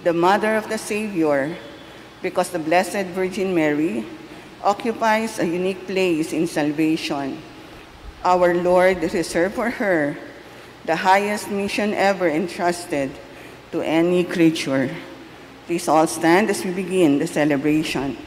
the Mother of the Savior, because the Blessed Virgin Mary occupies a unique place in salvation. Our Lord reserved for her the highest mission ever entrusted to any creature. Please all stand as we begin the celebration.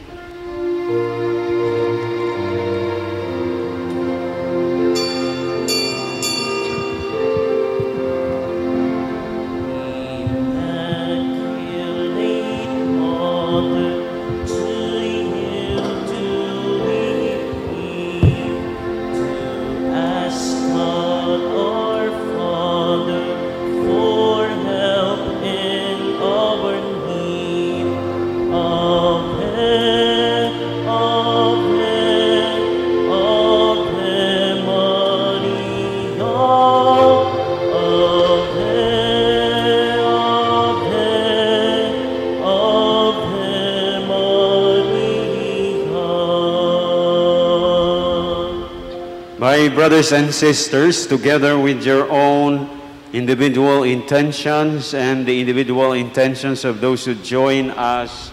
Brothers and sisters, together with your own individual intentions and the individual intentions of those who join us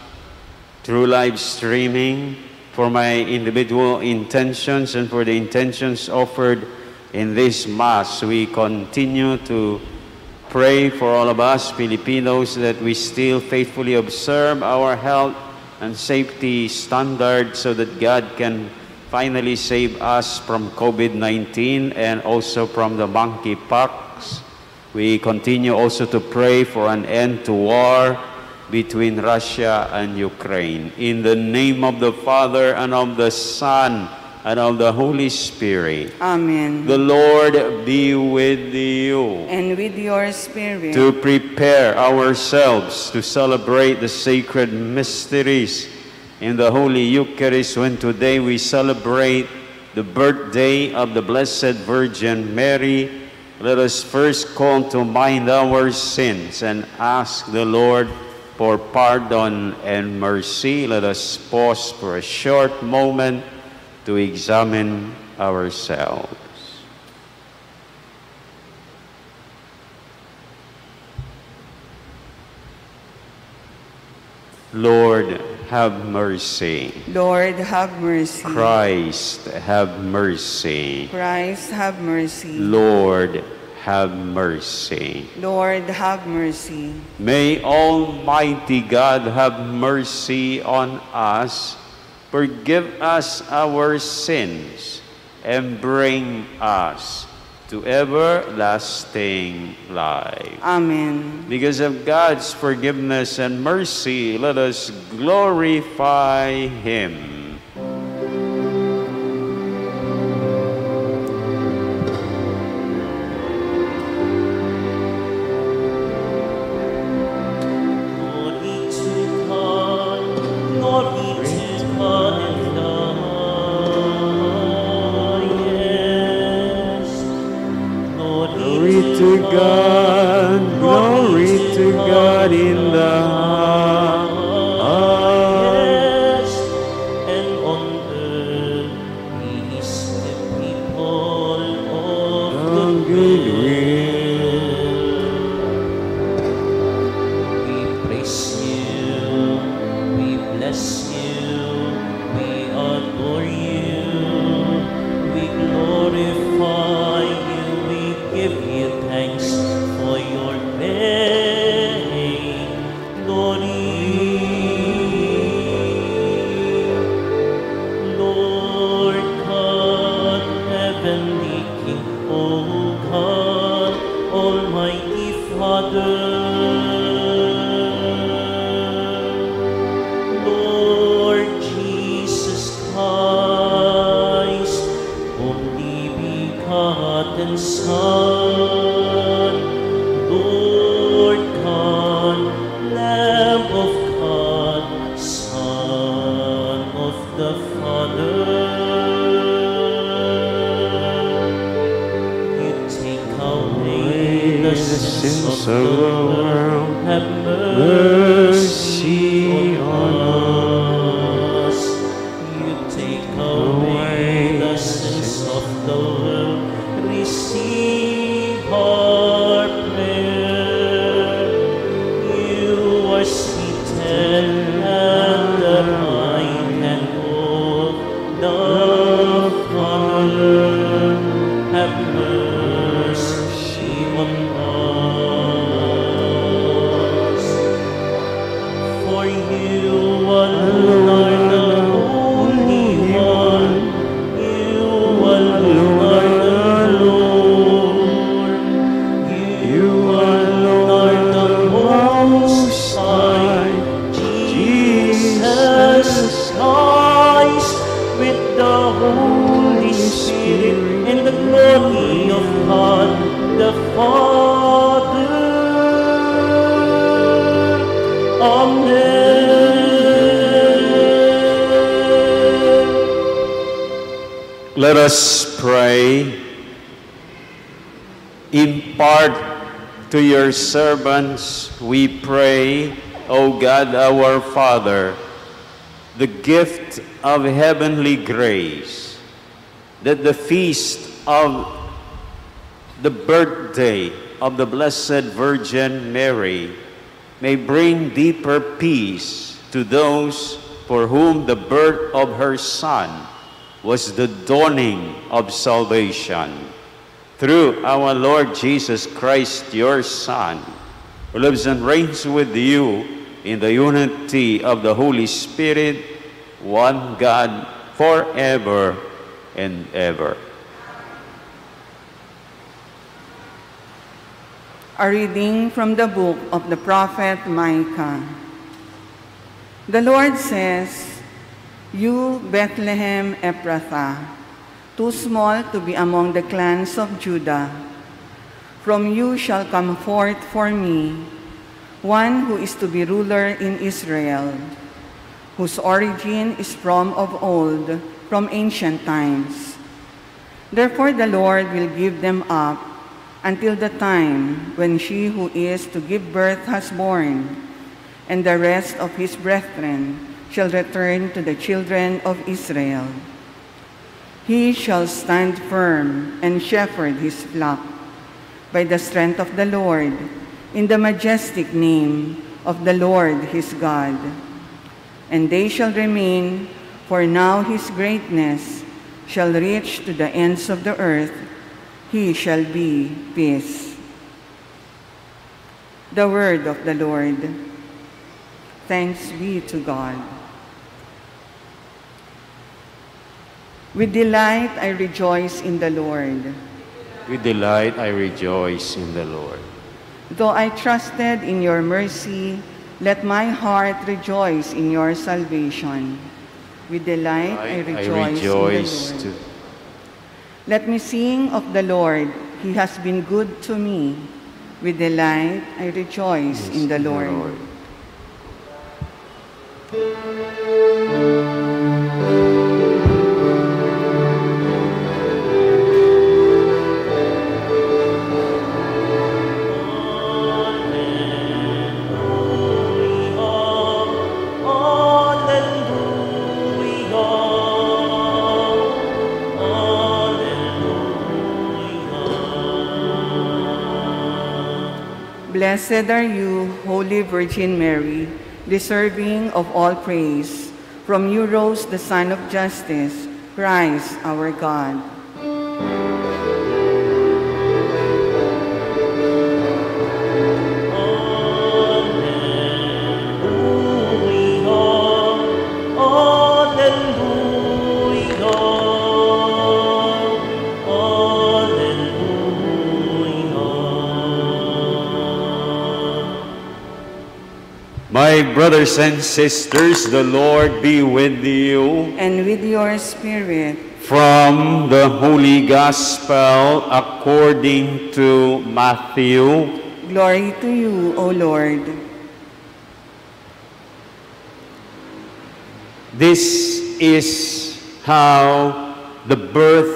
through live streaming, for my individual intentions and for the intentions offered in this Mass, we continue to pray for all of us Filipinos that we still faithfully observe our health and safety standards so that God can finally save us from COVID-19 and also from the monkeypox. We continue also to pray for an end to war between Russia and Ukraine. In the name of the Father, and of the Son, and of the Holy Spirit. Amen. The Lord be with you. And with your spirit. To prepare ourselves to celebrate the sacred mysteries in the Holy Eucharist, when today we celebrate the birthday of the Blessed Virgin Mary, let us first call to mind our sins and ask the Lord for pardon and mercy. Let us pause for a short moment to examine ourselves. Lord, have mercy. Lord, have mercy. Christ, have mercy. Christ, have mercy. Lord, have mercy. Lord, have mercy. May Almighty God have mercy on us, forgive us our sins, and bring us to everlasting life. Amen. Because of God's forgiveness and mercy, let us glorify Him. Let us pray. Impart to your servants, we pray, O God our Father, the gift of heavenly grace, that the feast of the birthday of the Blessed Virgin Mary may bring deeper peace to those for whom the birth of her Son was the dawning of salvation. Through our Lord Jesus Christ, your Son, who lives and reigns with you in the unity of the Holy Spirit, one God, forever and ever. A reading from the book of the prophet Micah. The Lord says, "You, Bethlehem Ephrathah, too small to be among the clans of Judah, from you shall come forth for me one who is to be ruler in Israel, whose origin is from of old, from ancient times. Therefore the Lord will give them up until the time when she who is to give birth has born, and the rest of his brethren shall return to the children of Israel. He shall stand firm and shepherd his flock by the strength of the Lord, in the majestic name of the Lord his God. And they shall remain, for now his greatness shall reach to the ends of the earth. He shall be peace." The word of the Lord. Thanks be to God. With delight I rejoice in the Lord. With delight I rejoice in the Lord. Though I trusted in your mercy, let my heart rejoice in your salvation. With delight I rejoice in the Lord. Let me sing of the Lord. He has been good to me. With delight I rejoice in the Lord. Blessed are you, Holy Virgin Mary, deserving of all praise. From you rose the Son of Justice, Christ our God. My brothers and sisters, the Lord be with you. And with your spirit. From the Holy Gospel according to Matthew. Glory to you, O Lord. This is how the birth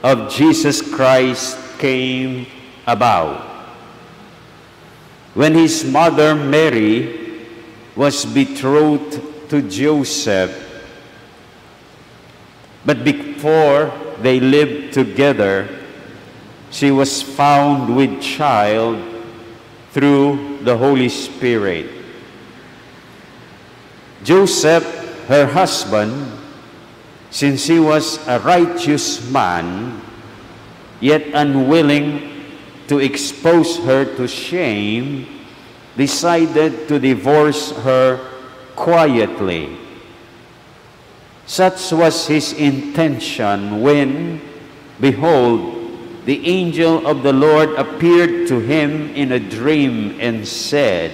of Jesus Christ came about. When his mother Mary was betrothed to Joseph, but before they lived together, she was found with child through the Holy Spirit. Joseph, her husband, since he was a righteous man, yet unwilling to expose her to shame, decided to divorce her quietly. Such was his intention when, behold, the angel of the Lord appeared to him in a dream and said,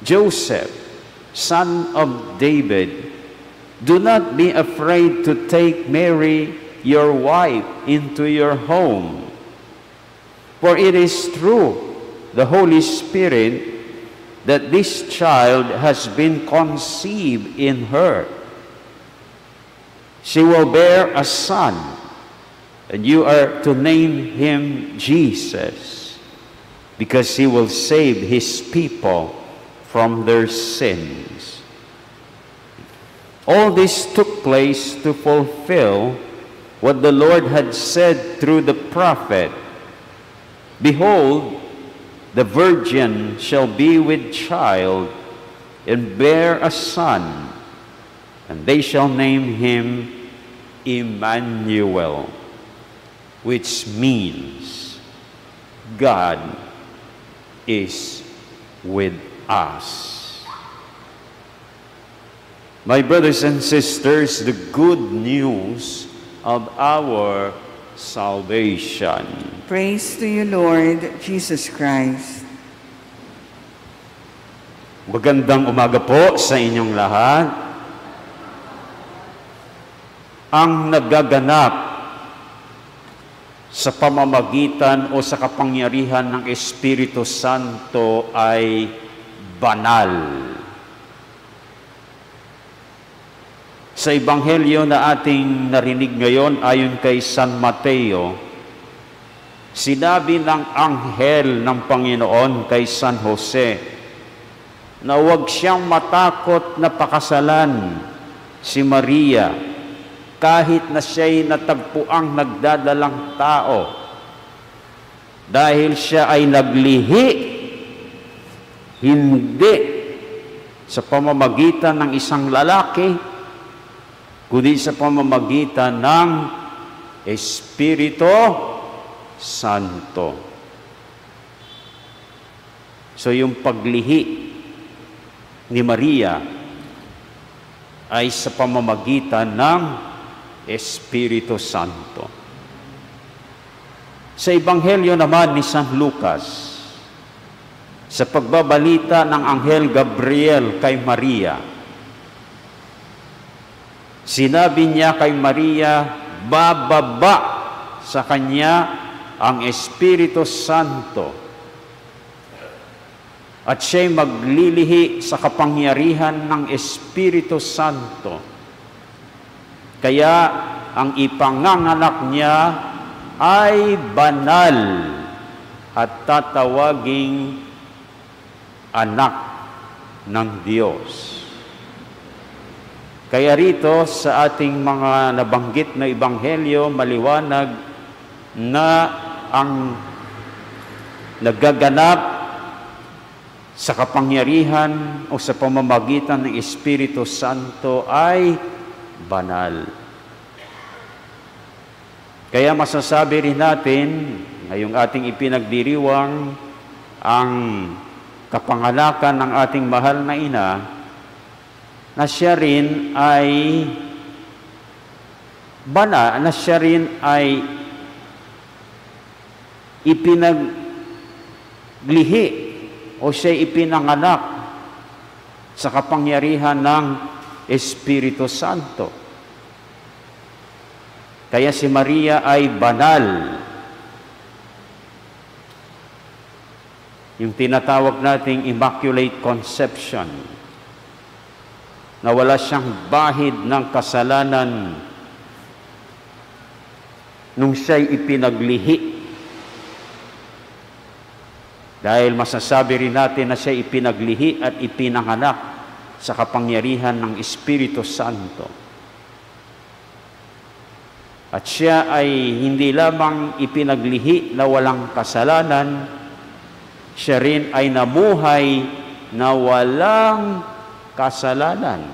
"Joseph, son of David, do not be afraid to take Mary, your wife, into your home. For it is true, the Holy Spirit, that this child has been conceived in her. She will bear a son, and you are to name him Jesus, because he will save his people from their sins. All this took place to fulfill what the Lord had said through the prophet. Behold, the virgin shall be with child and bear a son, and they shall name him Emmanuel, which means God is with us. My brothers and sisters, the good news of our salvation. Praise to you, Lord Jesus Christ. Magandang umaga po sa inyong lahat. Ang nagaganap sa pamamagitan o sa kapangyarihan ng Espiritu Santo ay banal. Sa Ebanghelyo na ating narinig ngayon ayon kay San Mateo, sinabi ng anghel ng Panginoon kay San Jose na huwag siyang matakot na pakasalan si Maria kahit na siya'y natagpuang nagdadalang tao, dahil siya ay naglihi hindi sa pamamagitan ng isang lalaki, kundi sa pamamagitan ng Espiritu Santo. So yung paglihi ni Maria ay sa pamamagitan ng Espiritu Santo. Sa Ebanghelyo naman ni San Lucas, sa pagbabalita ng Anghel Gabriel kay Maria, sinabi niya kay Maria, bababa sa kanya ang Espiritu Santo at siya'y maglilihi sa kapangyarihan ng Espiritu Santo. Kaya ang ipanganganak niya ay banal at tatawaging anak ng Diyos. Kaya rito sa ating mga nabanggit na ebanghelyo, maliwanag na ang nagaganap sa kapangyarihan o sa pamamagitan ng Espiritu Santo ay banal. Kaya masasabi rin natin, ngayong ating ipinagdiriwang ang kapanganakan ng ating mahal na ina, na siya rin ay banal, na siya rin ay ipinaglihi o siya ipinanganak sa kapangyarihan ng Espiritu Santo. Kaya si Maria ay banal. Yung tinatawag nating Immaculate Conception, na wala siyang bahid ng kasalanan nung siya'y ipinaglihi. Dahil masasabi rin natin na siya'y ipinaglihi at ipinanganak sa kapangyarihan ng Espiritu Santo. At siya ay hindi lamang ipinaglihi na walang kasalanan, siya rin ay namuhay na walang kasalanan.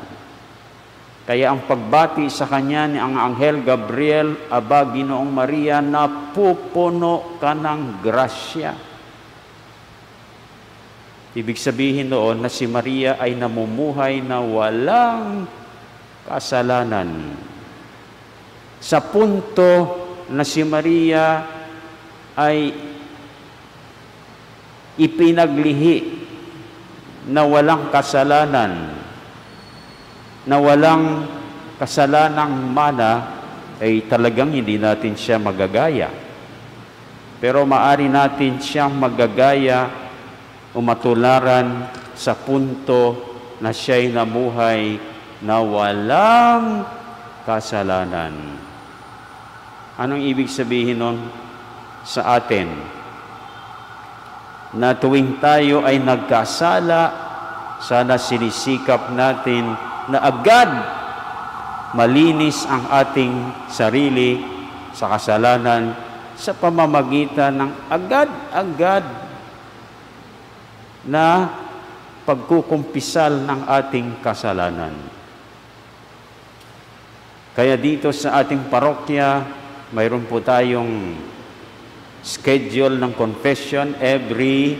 Kaya ang pagbati sa kanya ni ang Anghel Gabriel, Aba, Ginoong Maria, napupuno ka ng grasya. Ibig sabihin noon na si Maria ay namumuhay na walang kasalanan. Sa punto na si Maria ay ipinaglihi na walang kasalanan, na walang kasalanang mana, ay talagang hindi natin siya magagaya. Pero maari natin siyang magagaya o matularan sa punto na siya'y namuhay na walang kasalanan. Anong ibig sabihin nun sa atin? Na tuwing tayo ay nagkasala, sana sinisikap natin na agad malinis ang ating sarili sa kasalanan sa pamamagitan ng agad-agad na pagkukumpisal ng ating kasalanan. Kaya dito sa ating parokya, mayroon po tayong schedule ng confession every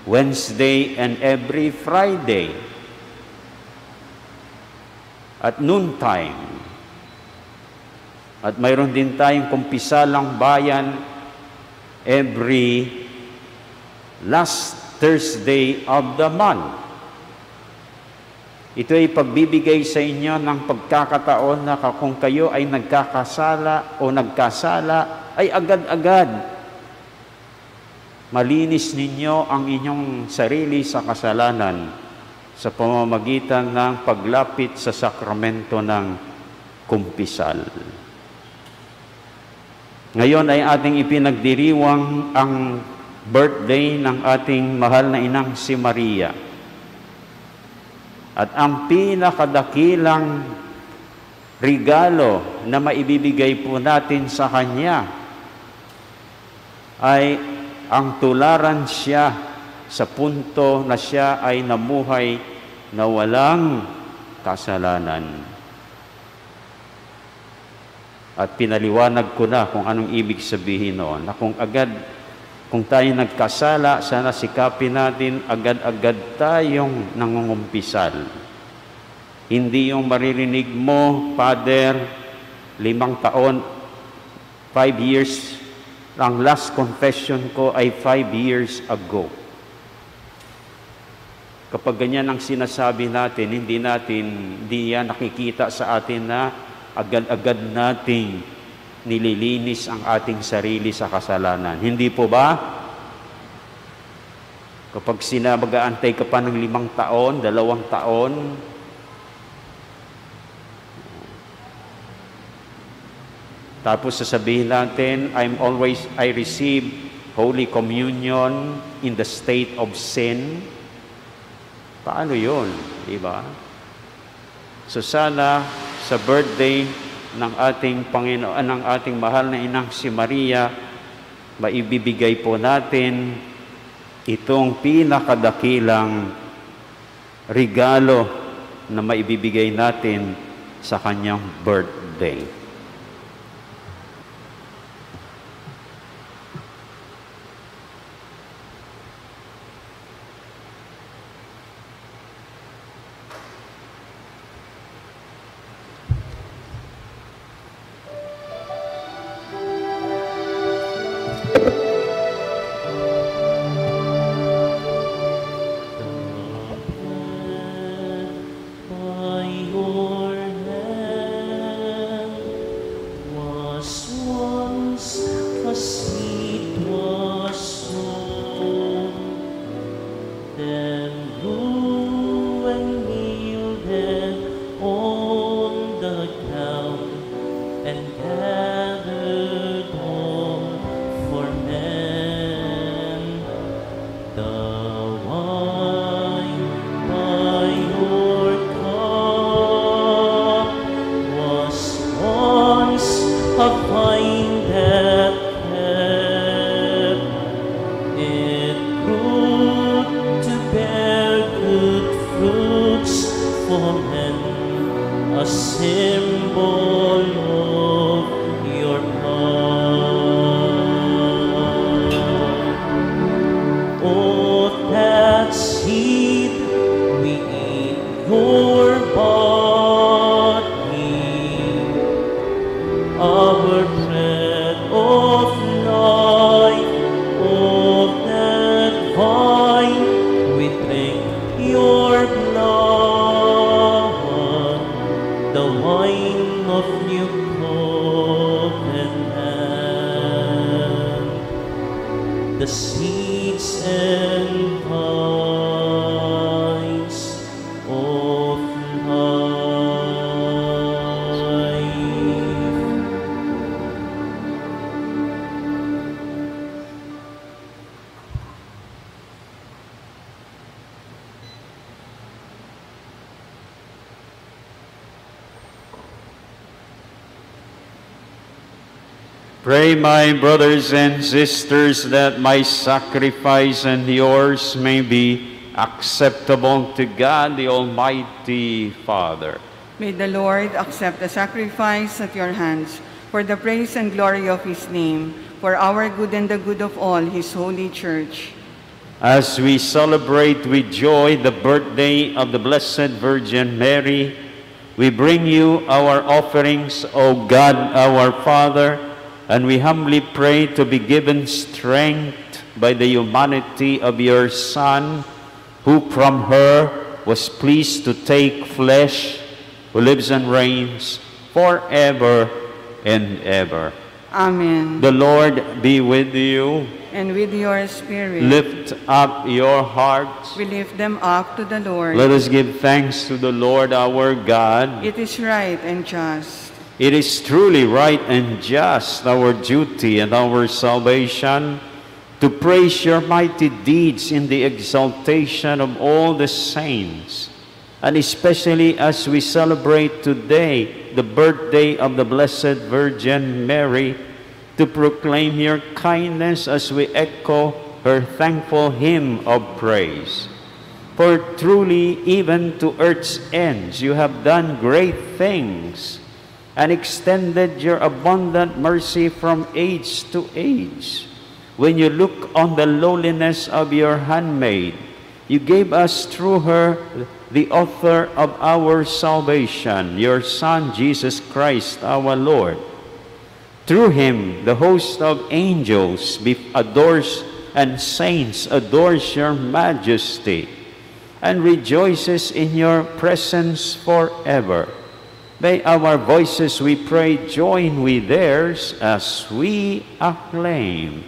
Wednesday and every Friday at noontime. At mayroon din tayong kumpisalang bayan every last Thursday of the month. Ito ay pagbibigay sa inyo ng pagkakataon na kung kayo ay nagkakasala o nagkasala, ay agad-agad malinis ninyo ang inyong sarili sa kasalanan sa pamamagitan ng paglapit sa sakramento ng kumpisal. Ngayon ay ating ipinagdiriwang ang birthday ng ating mahal na inang si Maria. At ang pinakadakilang regalo na maibibigay po natin sa Kanya ay ang tularan siya sa punto na siya ay namuhay na walang kasalanan. At pinaliwanag ko na kung anong ibig sabihin noon, na kung tayo nagkasala, sana sikapin natin agad-agad tayong nangungumpisal. Hindi yung maririnig mo, Father, 5 taon, 5 years, ang last confession ko ay 5 years ago. Kapag ganyan ang sinasabi natin, hindi yan nakikita sa atin na agad-agad nating nililinis ang ating sarili sa kasalanan. Hindi po ba? Kapag mag-aantay ka pa ng 5 taon, 2 taon, tapos sasabihin natin, I receive Holy Communion in the state of sin. Paano yun? Diba? So sana sa birthday ng ating Panginoon, ng ating mahal na inang si Maria, maibibigay po natin itong pinakadakilang regalo na maibibigay natin sa kanyang birthday. Pray, my brothers and sisters, that my sacrifice and yours may be acceptable to God, the Almighty Father. May the Lord accept the sacrifice at your hands for the praise and glory of his name, for our good and the good of all his holy church. As we celebrate with joy the birthday of the Blessed Virgin Mary, we bring you our offerings, O God, our Father, and we humbly pray to be given strength by the humanity of your Son, who from her was pleased to take flesh, who lives and reigns forever and ever. Amen. The Lord be with you. And with your spirit, Lift up your hearts. we lift them up to the Lord. Let us give thanks to the Lord our God. It is right and just. It is truly right and just, our duty and our salvation, to praise your mighty deeds in the exaltation of all the saints, and especially as we celebrate today the birthday of the Blessed Virgin Mary, to proclaim your kindness as we echo her thankful hymn of praise. For truly, even to earth's ends, you have done great things and extended your abundant mercy from age to age. When you look on the lowliness of your handmaid, you gave us through her the author of our salvation, your Son, Jesus Christ, our Lord. Through him, the host of angels adores and saints adores your majesty and rejoices in your presence forever. May our voices, we pray, join with theirs as we acclaim.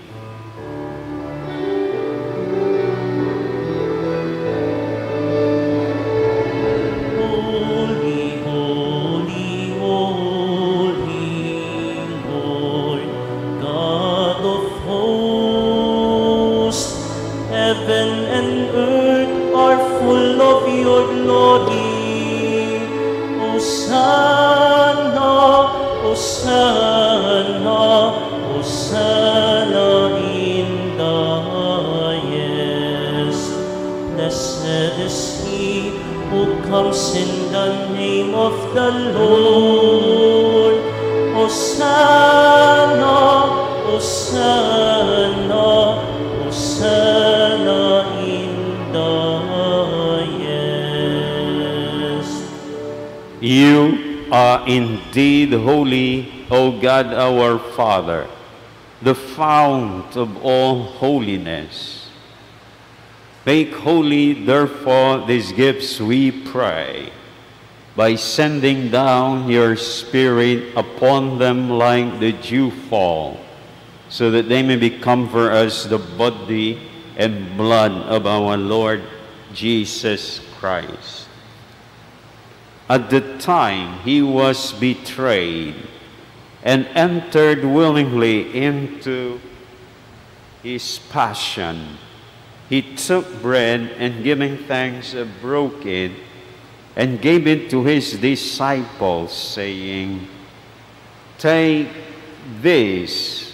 You are indeed holy, O God our Father, the fount of all holiness. Make holy, therefore, these gifts, we pray, by sending down your Spirit upon them like the dewfall, so that they may become for us the body and blood of our Lord Jesus Christ. At the time he was betrayed and entered willingly into his passion, he took bread and giving thanks, broke it and gave it to his disciples, saying, "Take this,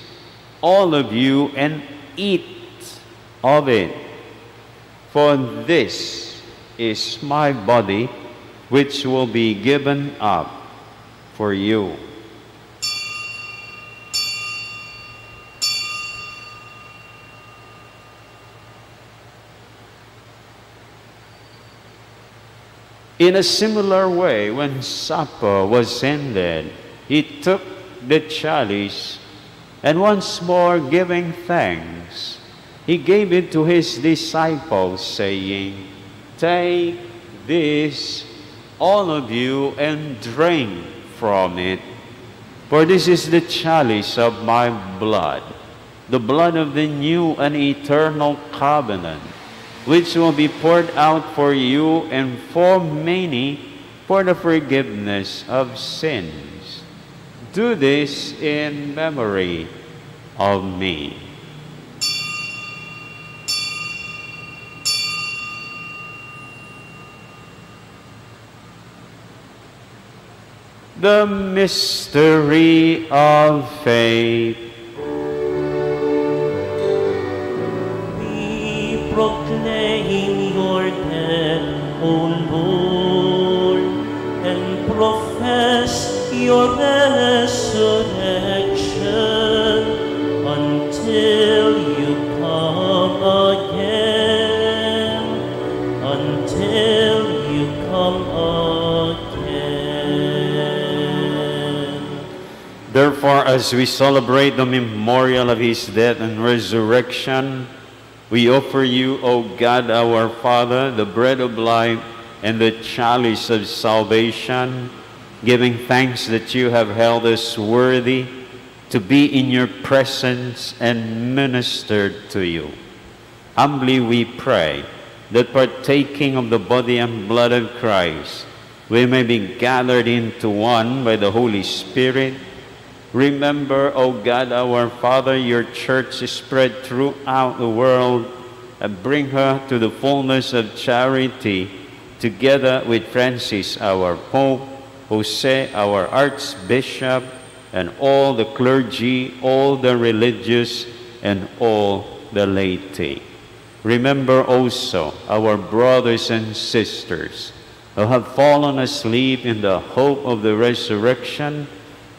all of you, and eat of it, for this is my body, which will be given up for you." In a similar way, when supper was ended, he took the chalice, and once more giving thanks, he gave it to his disciples, saying, "Take this, all of you, and drink from it. For this is the chalice of my blood, the blood of the new and eternal covenant, which will be poured out for you and for many for the forgiveness of sins. Do this in memory of me." The mystery of faith. proclaim your death, O Lord, and profess your resurrection until you come again, until you come again. Therefore, as we celebrate the memorial of his death and resurrection, we offer you, O God, our Father, the bread of life and the chalice of salvation, giving thanks that you have held us worthy to be in your presence and ministered to you. Humbly we pray that partaking of the body and blood of Christ, we may be gathered into one by the Holy Spirit. Remember, O God, our Father, your church is spread throughout the world, and bring her to the fullness of charity, together with Francis, our Pope, Jose, our Archbishop, and all the clergy, all the religious, and all the laity. Remember also our brothers and sisters who have fallen asleep in the hope of the resurrection,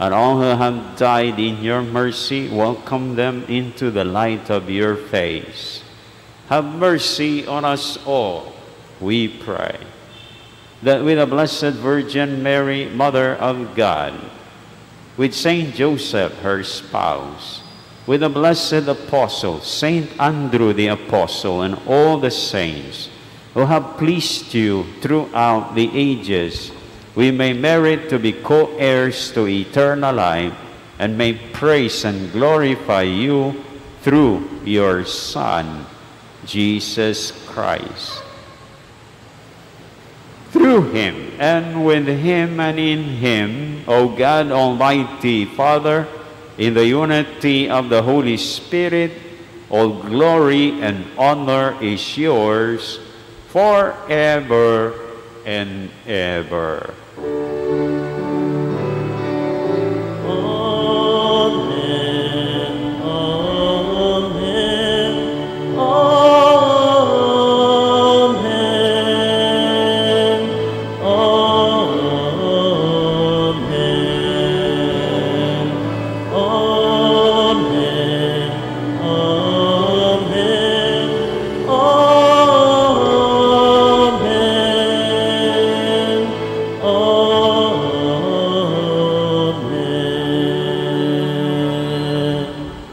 and all who have died in your mercy. Welcome them into the light of your face. Have mercy on us all, we pray, that with the Blessed Virgin Mary, Mother of God, with Saint Joseph, her spouse, with the blessed apostles, Saint Andrew the Apostle, and all the saints who have pleased you throughout the ages, we may merit to be co-heirs to eternal life, and may praise and glorify you through your Son, Jesus Christ. Through him, and with him, and in him, O God, Almighty Father, in the unity of the Holy Spirit, all glory and honor is yours forever and ever.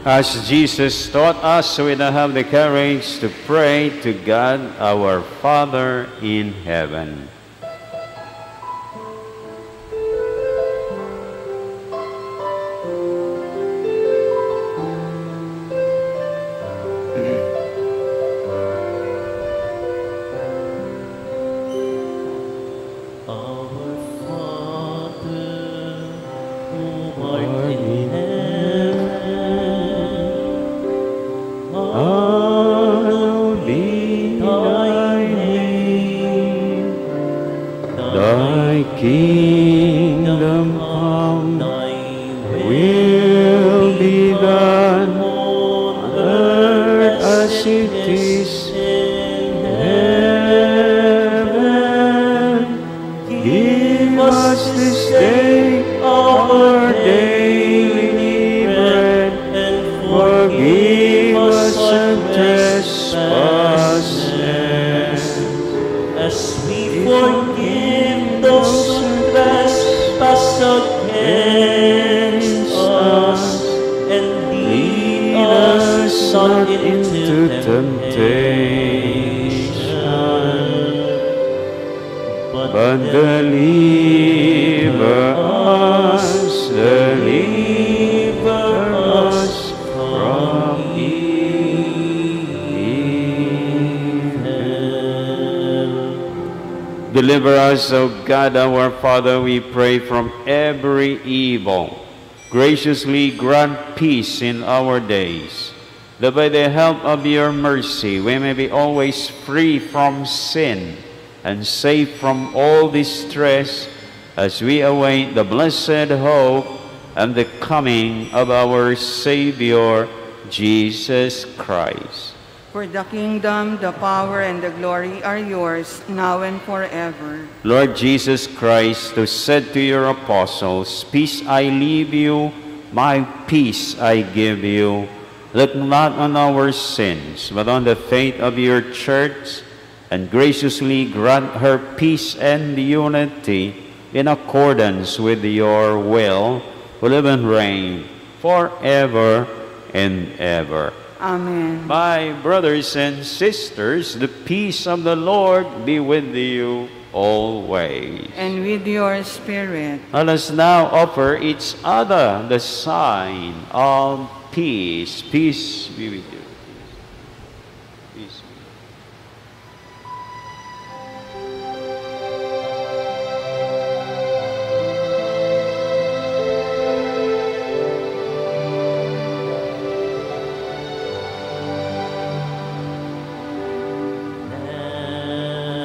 As Jesus taught us, we now have the courage to pray to God, our Father in heaven. Deliver us, O God, our Father, we pray, from every evil. Graciously grant peace in our days, that by the help of your mercy we may be always free from sin and safe from all distress, as we await the blessed hope and the coming of our Savior, Jesus Christ. For the kingdom, the power, and the glory are yours, now and forever. Lord Jesus Christ, who said to your apostles, "Peace I leave you, my peace I give you," look not on our sins, but on the faith of your church, and graciously grant her peace and unity in accordance with your will, who live and reign forever and ever. Amen. My brothers and sisters, the peace of the Lord be with you always. And with your spirit. Let us now offer each other the sign of peace. Peace be with you. Peace be with you.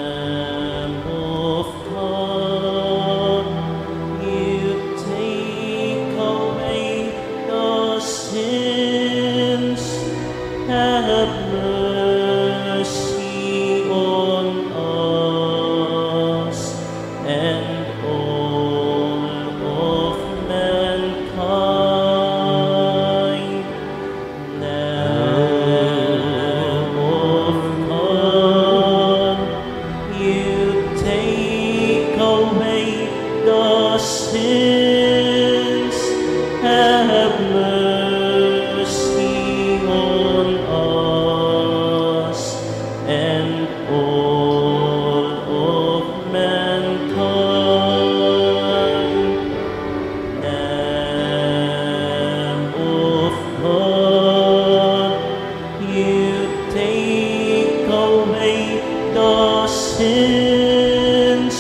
Lamb of God, you take away the sins. Have mercy on us and all of mankind. Lamb of God, you take away the sins. Have mercy on us and all of mankind. Lamb of God, you take away the sins.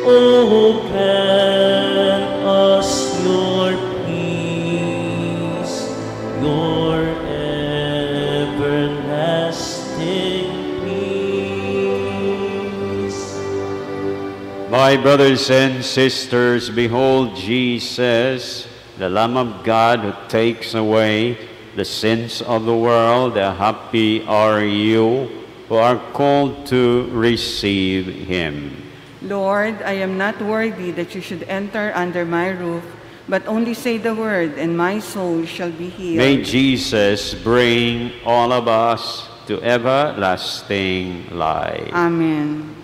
Oh, grant us your peace, your everlasting peace. My brothers and sisters, behold Jesus, the Lamb of God who takes away the sins of the world. Happy are you who are called to receive him. Lord, I am not worthy that you should enter under my roof, but only say the word, and my soul shall be healed. May Jesus bring all of us to everlasting life. Amen.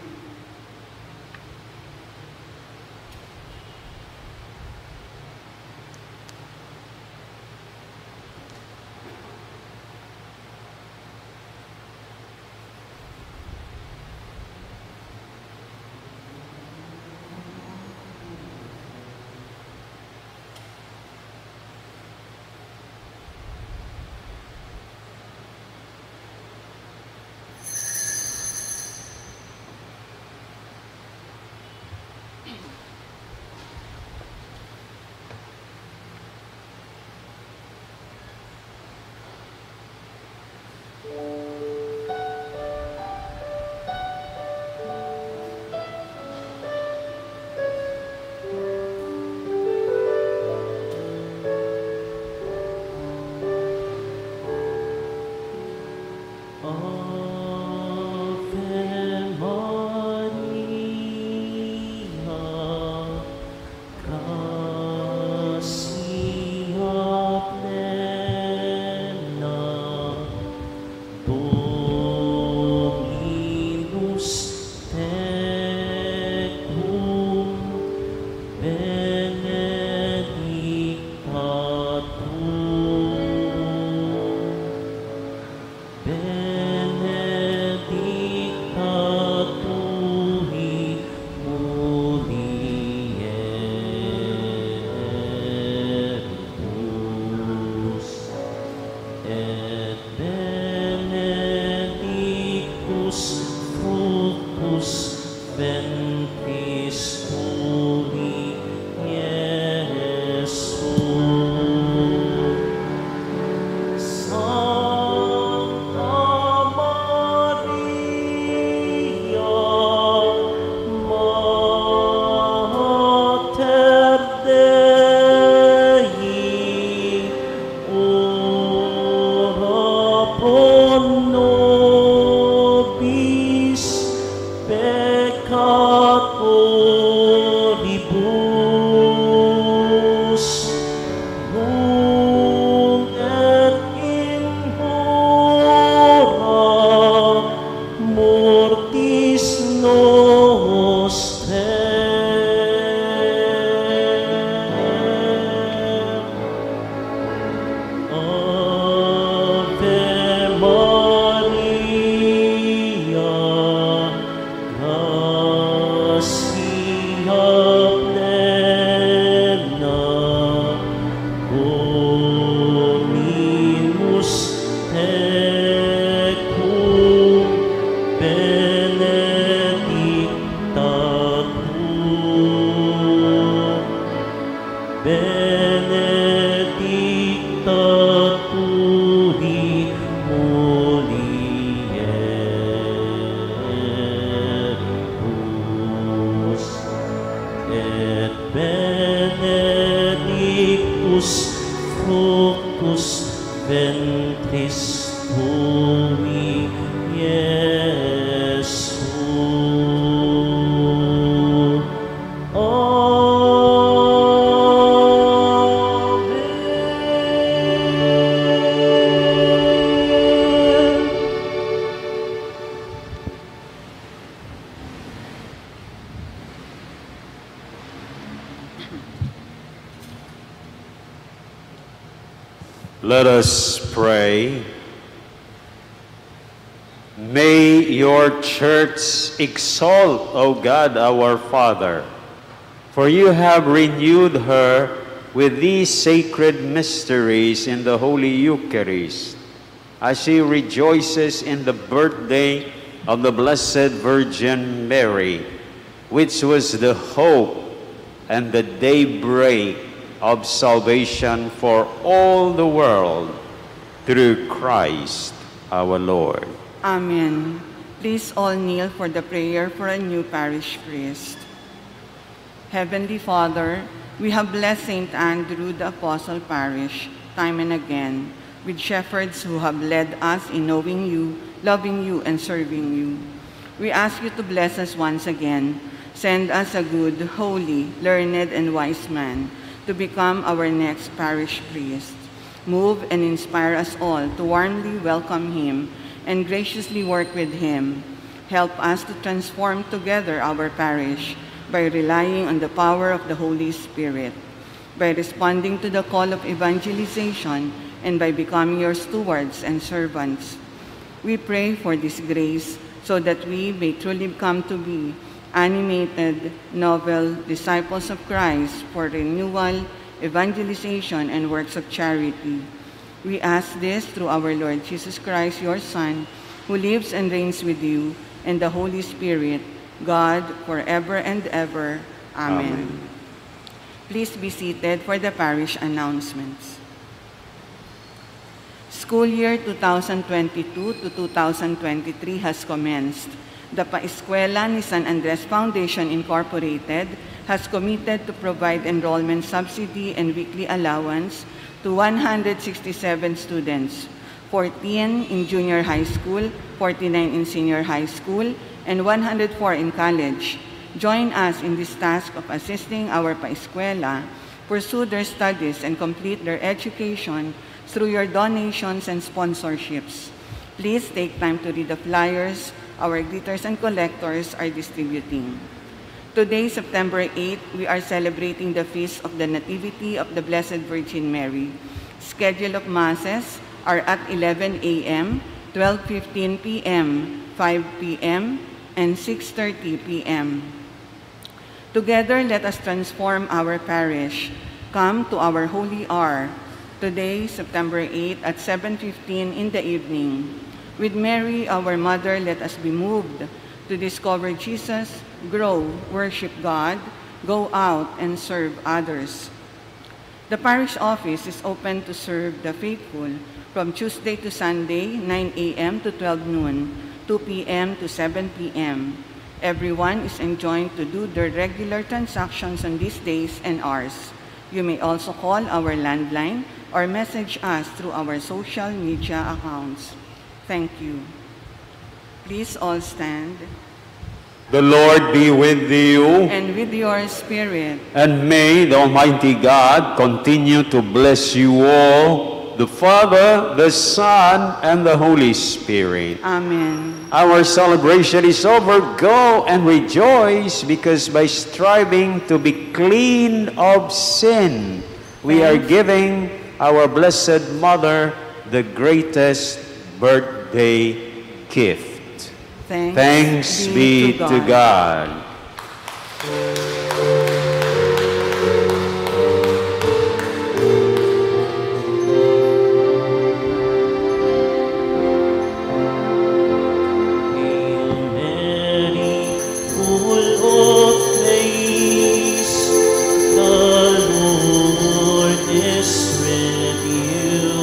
Ave Maria, gratia plena, Dominus tecum, benedicta tu, benedicta tui mulieribus, et benedictus fructus ventris tui, Iesus. Sancta holy. Yes, Amen. Let us pray. May your church exalt, O God, our Father, for you have renewed her with these sacred mysteries in the Holy Eucharist, as she rejoices in the birthday of the Blessed Virgin Mary, which was the hope and the daybreak of salvation for all the world, through Christ our Lord. Amen. Please all kneel for the prayer for a new parish priest. Heavenly Father, we have blessed St. Andrew the Apostle Parish time and again with shepherds who have led us in knowing you, loving you, and serving you. We ask you to bless us once again. Send us a good, holy, learned, and wise man to become our next parish priest. Move and inspire us all to warmly welcome him and graciously work with him. Help us to transform together our parish by relying on the power of the Holy Spirit, by responding to the call of evangelization, and by becoming your stewards and servants. We pray for this grace so that we may truly come to be animated, novel disciples of Christ for renewal, evangelization, and works of charity. We ask this through our Lord Jesus Christ, your Son, who lives and reigns with you and the Holy Spirit, God, forever and ever. Amen. Please be seated for the parish announcements. School year 2022 to 2023 has commenced. The Paeskwela ni San Andres Foundation Incorporated has committed to provide enrollment subsidy and weekly allowance to 167 students, 14 in junior high school, 49 in senior high school, and 104 in college. Join us in this task of assisting our Paeskwela pursue their studies and complete their education through your donations and sponsorships. Please take time to read the flyers our greeters and collectors are distributing. Today, September 8, we are celebrating the Feast of the Nativity of the Blessed Virgin Mary. Schedule of Masses are at 11 a.m., 12:15 p.m., 5 p.m., and 6:30 p.m. Together, let us transform our parish. Come to our Holy Hour, today, September 8, at 7:15 in the evening. With Mary, our Mother, let us be moved to discover Jesus, grow, worship God, go out, and serve others. The parish office is open to serve the faithful from Tuesday to Sunday, 9 a.m. to 12 noon, 2 p.m. to 7 p.m. Everyone is enjoined to do their regular transactions on these days and hours. You may also call our landline or message us through our social media accounts. Thank you. Please all stand. The Lord be with you. And with your spirit. And may the Almighty God continue to bless you all, the Father, the Son, and the Holy Spirit. Amen. Our celebration is over. Go and rejoice, because by striving to be clean of sin, we are giving our Blessed Mother the greatest birthday gift. Thanks be to God. Hail Mary, full of grace, the Lord is with you.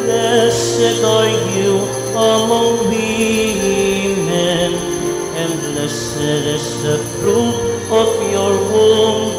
Blessed are you among women, and blessed is the fruit of your womb,